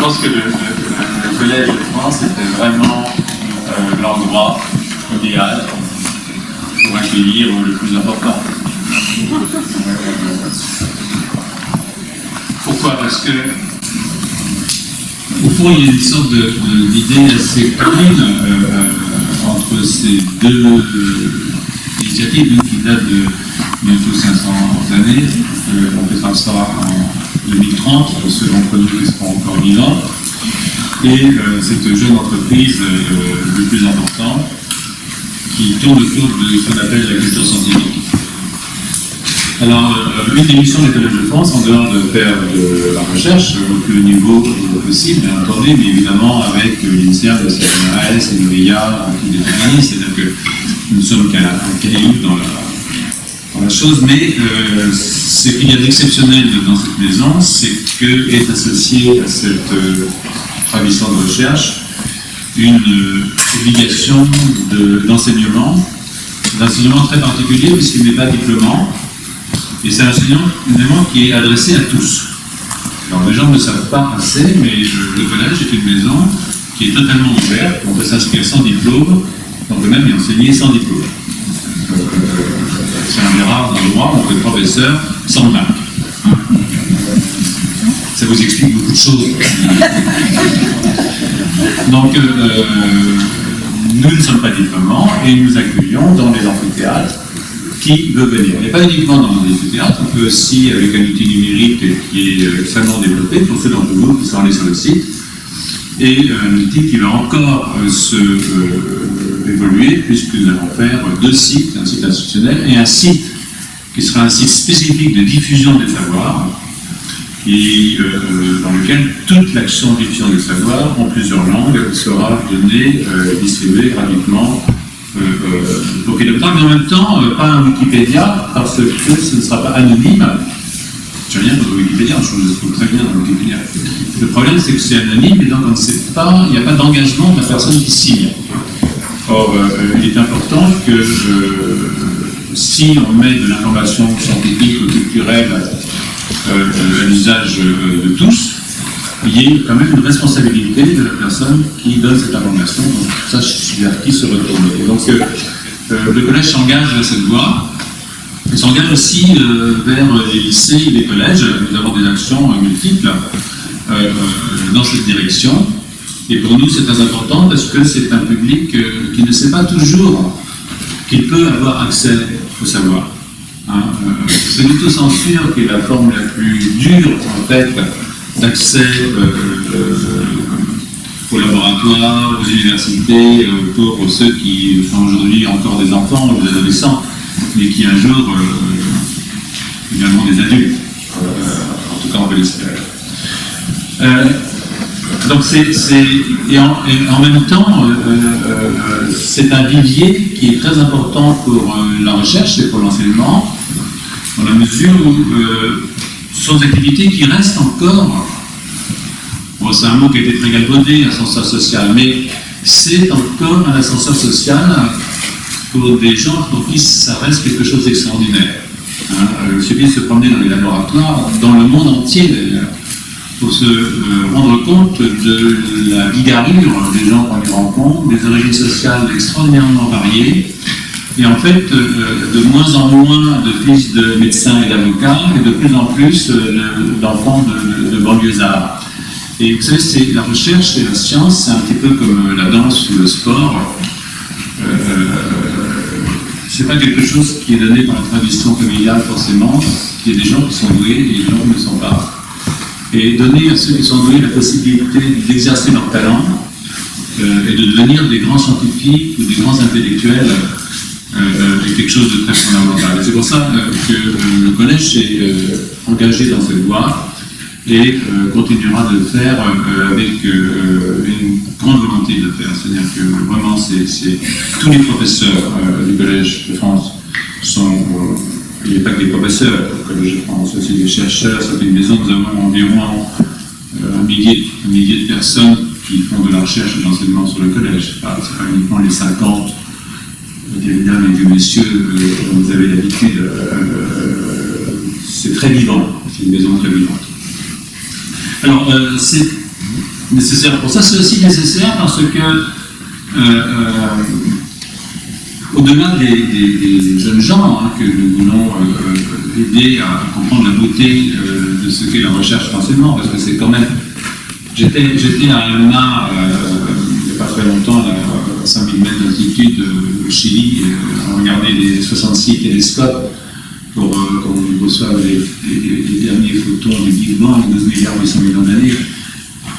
pense que le Collège de France était vraiment l'endroit idéal pour accueillir le plus important. Pourquoi? Parce que, au fond, il y a une sorte d'idée assez commune entre ces deux initiatives qui datent de bientôt 500 années. On fêtera ça en 2030, ceux d'entre nous qui seront encore vivants. Et cette jeune entreprise le plus important qui tourne autour de ce qu'on appelle la culture scientifique. Alors, une des missions des collèges de France, en dehors de faire de la recherche au plus haut niveau possible, bien entendu, mais évidemment avec l'INSERM, le CNRS et l'OIA qui déterminent, c'est-à-dire que nous ne sommes qu'un caillou dans la chose, mais ce qu'il y a d'exceptionnel dans cette maison, c'est qu'est associée à cette tradition de recherche une obligation d'enseignement très particulier, puisqu'il n'est pas diplômant. Et c'est un enseignement qui est adressé à tous. Alors les gens ne le savent pas assez, mais le collège est une maison qui est totalement ouverte, on peut s'inscrire sans diplôme, on peut même y enseigner sans diplôme. C'est un des rares endroits où on peut être professeur sans bac. Ça vous explique beaucoup de choses. Donc nous ne sommes pas diplômants et nous accueillons dans les amphithéâtres qui veut venir. Et pas uniquement dans les amphithéâtres, on peut aussi, avec un outil numérique qui est extrêmement développé, pour ceux d'entre vous qui sont allés sur le site, et un outil qui va encore évoluer, puisque nous allons faire 2 sites, un site institutionnel et un site qui sera un site spécifique de diffusion des savoirs, et dans lequel toute l'action de diffusion des savoirs, en plusieurs langues, sera donnée, distribuée gratuitement pour qu'il y ait mais en même temps, pas un Wikipédia, parce que ce ne sera pas anonyme. Je n'ai rien contre Wikipédia, je trouve très bien dans Wikipédia. Le problème, c'est que c'est anonyme, et donc on ne sait pas, il n'y a pas d'engagement de la personne qui signe. Or, il est important que si on met de l'information scientifique ou culturelle à l'usage de tous, il y a quand même une responsabilité de la personne qui donne cette information, donc ça, vers qui se retourner. Et donc, le collège s'engage vers cette voie, et s'engage aussi vers les lycées et les collèges. Nous avons des actions multiples dans cette direction, et pour nous, c'est très important parce que c'est un public qui ne sait pas toujours qu'il peut avoir accès au savoir. C'est l'autocensure qui est la forme la plus dure, en fait, d'accès aux laboratoires, aux universités, pour ceux qui sont aujourd'hui encore des enfants ou des adolescents, mais qui un jour, également des adultes, en tout cas on peut l'espérer. Donc et en même temps, c'est un vivier qui est très important pour la recherche et pour l'enseignement, dans la mesure où ce sont des activités qui restent encore, bon, c'est un mot qui a été très galvaudé, ascenseur social, mais c'est encore un ascenseur social pour des gens pour qui ça reste quelque chose d'extraordinaire. Il suffit de se promener dans les laboratoires, dans le monde entier d'ailleurs, pour se rendre compte de la vigarure des gens qu'on y rencontre, des origines sociales extraordinairement variées, et en fait, de moins en moins de fils de médecins et d'avocats, et de plus en plus d'enfants de banlieusards. Et vous savez, c'est la recherche et la science, c'est un petit peu comme la danse ou le sport. C'est pas quelque chose qui est donné par la tradition familiale forcément. Il y a des gens qui sont doués et des gens qui ne sont pas. Et donner à ceux qui sont doués la possibilité d'exercer leur talent et de devenir des grands scientifiques ou des grands intellectuels est quelque chose de très fondamental. Et c'est pour ça que le collège s'est engagé dans cette voie et continuera de le faire avec une grande volonté de le faire. C'est-à-dire que vraiment, tous les professeurs du Collège de France sont... il n'y a pas que des professeurs au Collège de France, aussi des chercheurs. C'est une maison, nous avons environ un millier de personnes qui font de la recherche et de l'enseignement sur le collège. Ce n'est pas uniquement les 50 des mesdames et des messieurs dont vous avez l'habitude. C'est très vivant, c'est une maison très vivante. Alors, nécessaire pour ça. C'est aussi nécessaire parce que, au-delà des jeunes gens que nous voulons aider à comprendre la beauté de ce qu'est la recherche l'enseignement, parce que c'est quand même... J'étais à Alma il n'y a pas très longtemps, à 5000 mètres d'altitude au Chili, on regardait les 66 télescopes pour qu'on reçoive les derniers photons du Big Bang, 12 milliards 800 millions d'années.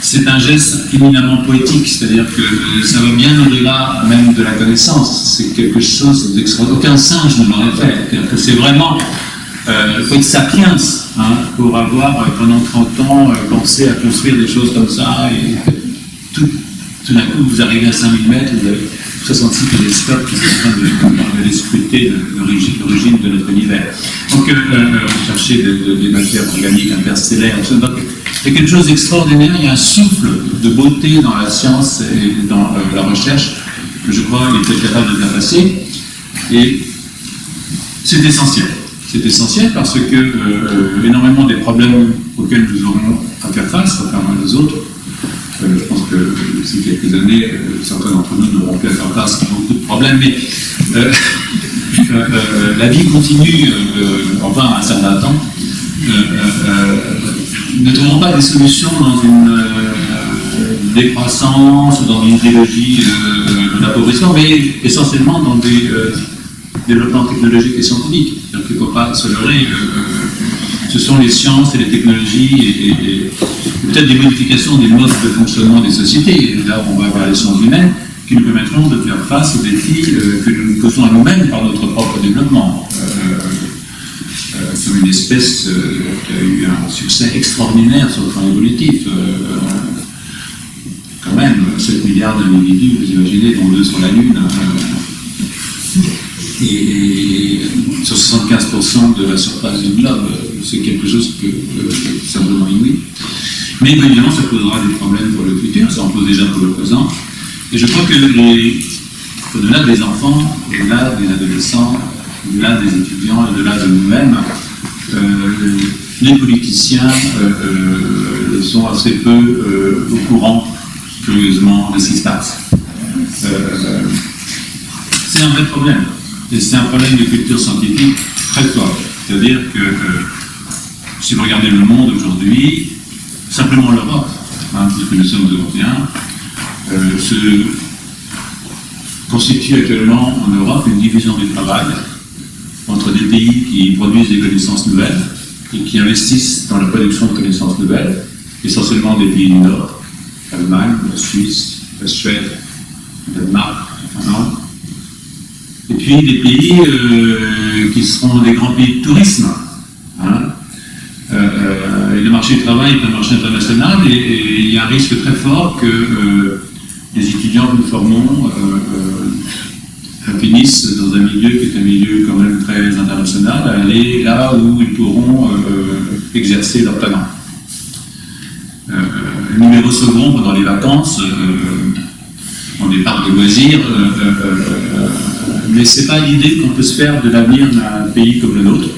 C'est un geste éminemment poétique, c'est-à-dire que ça va bien au-delà même de la connaissance. C'est quelque chose d'extraordinaire. Aucun singe ne l'aurait fait. C'est-à-dire que c'est vraiment... il faut être sapiens pour avoir, pendant 30 ans, pensé à construire des choses comme ça. Et tout d'un coup, vous arrivez à 5000 mètres, vous avez 66 télescopes qui sont en train de scruter l'origine de notre univers. Donc, rechercher des matières organiques interstellaires. Donc, il y a quelque chose d'extraordinaire, il y a un souffle de beauté dans la science et dans la recherche que je crois qu'il était capable de faire passer. Et c'est essentiel. C'est essentiel parce que énormément des problèmes auxquels nous aurons à faire face, contrairement aux autres, je pense que d'ici quelques années, certains d'entre nous n'auront plus à faire face à beaucoup de problèmes, mais la vie continue, enfin un certain temps. Nous ne trouvons pas des solutions dans une décroissance ou dans une idéologie d'appauvrissement, mais essentiellement dans des développements technologiques et scientifiques. Donc il ne faut pas se leurrer. Ce sont les sciences et les technologies et peut-être des modifications des modes de fonctionnement des sociétés. Et là, on va vers les sciences humaines qui nous permettront de faire face aux défis que nous nous posons à nous-mêmes par notre propre développement. Comme une espèce qui a eu un succès extraordinaire sur le plan évolutif. Quand même, 7 milliards d'individus, vous imaginez, dont 2 sur la Lune. Et sur 75% de la surface du globe, c'est quelque chose que simplement inouï. Mais évidemment, ça posera des problèmes pour le futur, ça en pose déjà pour le présent. Et je crois que au-delà des enfants, au-delà des adolescents, au-delà des étudiants, au-delà de nous-mêmes, les politiciens sont assez peu au courant, curieusement, de ce qui se passe. C'est un vrai problème. Et c'est un problème de culture scientifique très fort. C'est-à-dire que si vous regardez le monde aujourd'hui, simplement l'Europe, puisque nous sommes européens, se constitue actuellement en Europe une division du travail entre des pays qui produisent des connaissances nouvelles et qui investissent dans la production de connaissances nouvelles, essentiellement des pays du Nord, l'Allemagne, la Suisse, la Suède, le Danemark, la Finlande. Et puis des pays qui seront des grands pays de tourisme. Et le marché du travail est un marché international et il y a un risque très fort que les étudiants que nous formons finissent dans un milieu qui est un milieu quand même très international, à aller là où ils pourront exercer leur talent. Nous les recevrons pendant les vacances dans des parcs de loisirs, mais ce n'est pas l'idée qu'on peut se faire de l'avenir d'un pays comme le nôtre,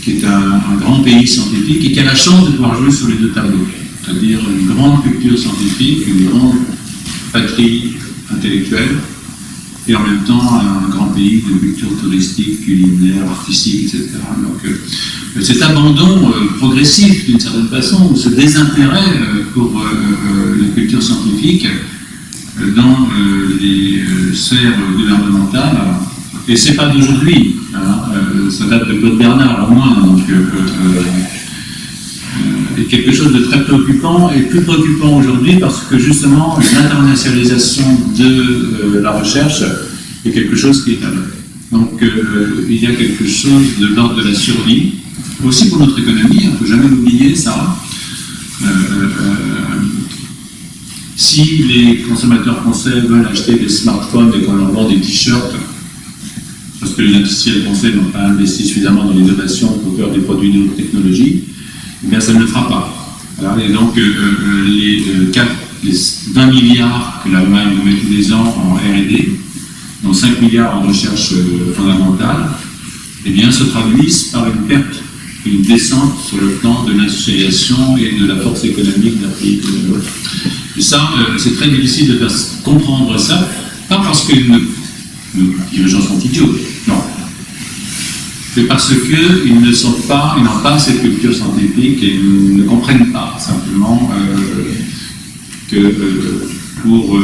qui est un grand pays scientifique et qui a la chance de pouvoir jouer sur les deux tableaux, c'est-à-dire une grande culture scientifique, une grande patrie intellectuelle, et en même temps un grand pays de culture touristique, culinaire, artistique, etc. Donc cet abandon progressif, d'une certaine façon, ce désintérêt pour la culture scientifique dans les sphères gouvernementales, et c'est pas d'aujourd'hui, ça date de Claude Bernard au moins, donc est quelque chose de très préoccupant, et plus préoccupant aujourd'hui parce que justement l'internationalisation de la recherche est quelque chose qui est à l'œuvre. Donc il y a quelque chose de l'ordre de la survie, aussi pour notre économie, il ne faut jamais l'oublier ça. Si les consommateurs français veulent acheter des smartphones et qu'on leur vend des t-shirts, parce que les industriels français n'ont pas investi suffisamment dans l'innovation pour faire des produits de haute technologie, eh bien ça ne le fera pas. Alors, et donc les 20 milliards que l'Allemagne met tous les ans en R&D, dont 5 milliards en recherche fondamentale, eh bien se traduisent par une perte une descente sur le plan de l'industrialisation et de la force économique d'un pays comme l'autre. Et ça, c'est très difficile de faire comprendre ça, pas parce que nos dirigeants sont idiots, non, mais parce qu'ils n'ont pas cette culture scientifique et ne comprennent pas simplement que pour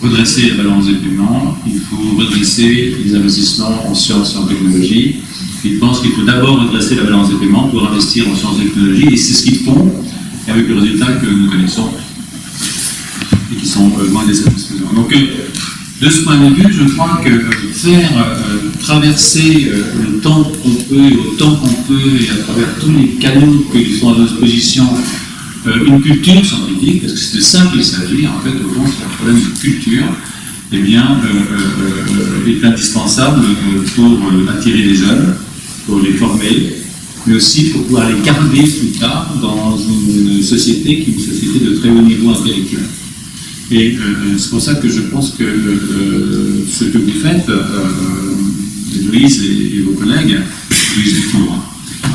redresser la balance des paiements, il faut redresser les investissements en sciences et en technologie. Ils pensent qu'il faut d'abord redresser la balance des paiements pour investir en sciences et technologies, et c'est ce qu'ils font, avec le résultat que nous connaissons, et qui sont loin des satisfaisants. Donc, de ce point de vue, je crois que faire traverser le temps qu'on peut, autant qu'on peut, et à travers tous les canaux qui sont à notre disposition, une culture scientifique, parce que c'est de ça qu'il s'agit, en fait, au fond, c'est un problème de culture, eh bien, est indispensable pour attirer les jeunes, pour les former, mais aussi pour pouvoir les garder plus tard dans une société qui est une société de très haut niveau intellectuel. Et c'est pour ça que je pense que ce que vous faites, Louise et vos collègues, Louise Dufour,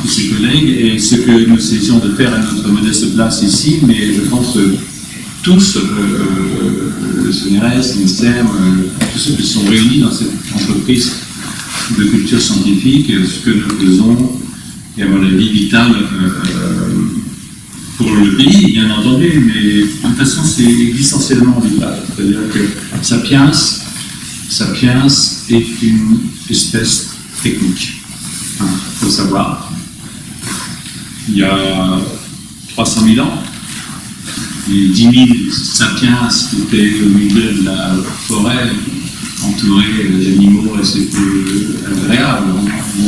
et ses collègues, et ce que nous essayons de faire à notre modeste place ici, mais je pense tous, le CNRS, l'INSERM, tous ceux qui sont réunis dans cette entreprise de culture scientifique, ce que nous faisons est à mon avis vital pour le pays, bien entendu, mais de toute façon c'est existentiellement vital. C'est-à-dire que Sapiens est une espèce technique. Il faut savoir, il y a 300 000 ans, les 10 000 sapiens qui étaient au milieu de la forêt, entourés d'animaux assez peu agréables.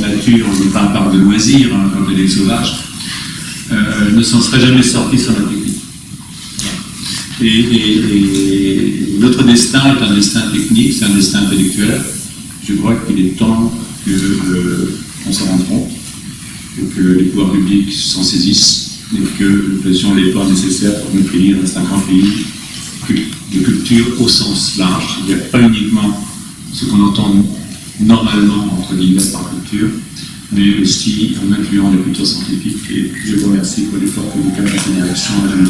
La nature, on parle de loisirs, quand elle est sauvage, ne s'en serait jamais sortis sans la technique. Et notre destin est un destin technique, c'est un destin intellectuel. Je crois qu'il est temps qu'on s'en rende compte, que les pouvoirs publics s'en saisissent, et que nous faisions l'effort nécessaire pour que notre pays reste un grand pays de culture au sens large. Il n'y a pas uniquement ce qu'on entend normalement, entre guillemets, par culture, mais aussi en incluant les cultures scientifiques. Et je vous remercie pour l'effort que vous faites dans cette direction, Madame.